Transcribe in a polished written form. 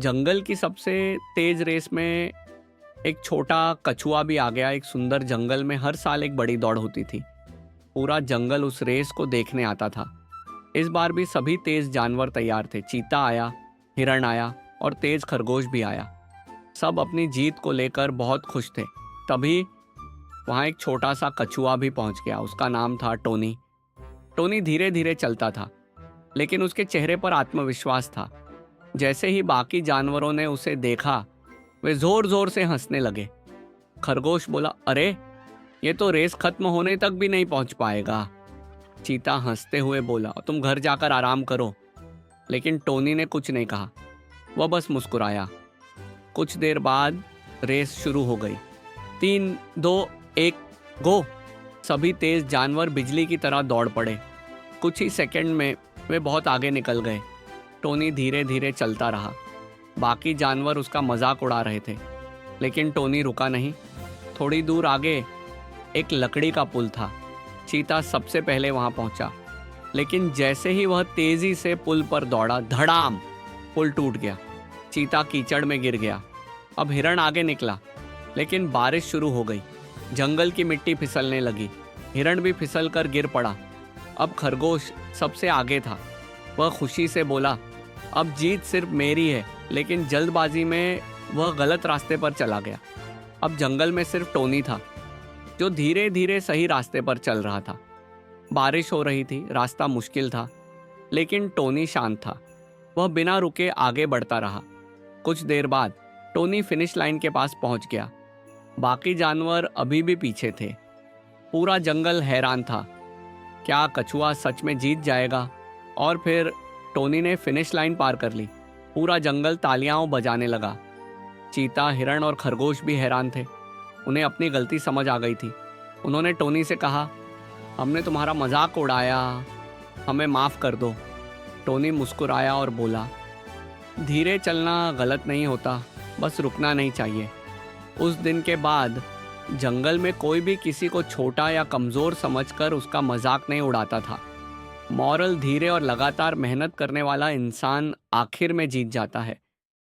जंगल की सबसे तेज रेस में एक छोटा कछुआ भी आ गया। एक सुंदर जंगल में हर साल एक बड़ी दौड़ होती थी। पूरा जंगल उस रेस को देखने आता था। इस बार भी सभी तेज जानवर तैयार थे। चीता आया, हिरण आया और तेज खरगोश भी आया। सब अपनी जीत को लेकर बहुत खुश थे। तभी वहाँ एक छोटा सा कछुआ भी पहुँच गया। उसका नाम था टोनी। टोनी धीरे धीरे चलता था, लेकिन उसके चेहरे पर आत्मविश्वास था। जैसे ही बाकी जानवरों ने उसे देखा, वे जोर जोर से हंसने लगे। खरगोश बोला, अरे ये तो रेस खत्म होने तक भी नहीं पहुंच पाएगा। चीता हंसते हुए बोला, तुम घर जाकर आराम करो। लेकिन टोनी ने कुछ नहीं कहा, वह बस मुस्कुराया। कुछ देर बाद रेस शुरू हो गई। 3, 2, 1 गो। सभी तेज जानवर बिजली की तरह दौड़ पड़े। कुछ ही सेकंड में वे बहुत आगे निकल गए। टोनी धीरे धीरे चलता रहा। बाकी जानवर उसका मजाक उड़ा रहे थे, लेकिन टोनी रुका नहीं। थोड़ी दूर आगे एक लकड़ी का पुल था। चीता सबसे पहले वहां पहुंचा, लेकिन जैसे ही वह तेजी से पुल पर दौड़ा, धड़ाम, पुल टूट गया। चीता कीचड़ में गिर गया। अब हिरण आगे निकला, लेकिन बारिश शुरू हो गई। जंगल की मिट्टी फिसलने लगी। हिरण भी फिसल कर गिर पड़ा। अब खरगोश सबसे आगे था। वह खुशी से बोला, अब जीत सिर्फ मेरी है। लेकिन जल्दबाजी में वह गलत रास्ते पर चला गया। अब जंगल में सिर्फ टोनी था, जो धीरे धीरे सही रास्ते पर चल रहा था। बारिश हो रही थी, रास्ता मुश्किल था, लेकिन टोनी शांत था। वह बिना रुके आगे बढ़ता रहा। कुछ देर बाद टोनी फिनिश लाइन के पास पहुंच गया। बाकी जानवर अभी भी पीछे थे। पूरा जंगल हैरान था। क्या कछुआ सच में जीत जाएगा? और फिर टोनी ने फिनिश लाइन पार कर ली। पूरा जंगल तालियां बजाने लगा। चीता, हिरण और खरगोश भी हैरान थे। उन्हें अपनी गलती समझ आ गई थी। उन्होंने टोनी से कहा, हमने तुम्हारा मजाक उड़ाया, हमें माफ़ कर दो। टोनी मुस्कुराया और बोला, धीरे चलना गलत नहीं होता, बस रुकना नहीं चाहिए। उस दिन के बाद जंगल में कोई भी किसी को छोटा या कमज़ोर समझकर उसका मजाक नहीं उड़ाता था। मॉरल, धीरे और लगातार मेहनत करने वाला इंसान आखिर में जीत जाता है।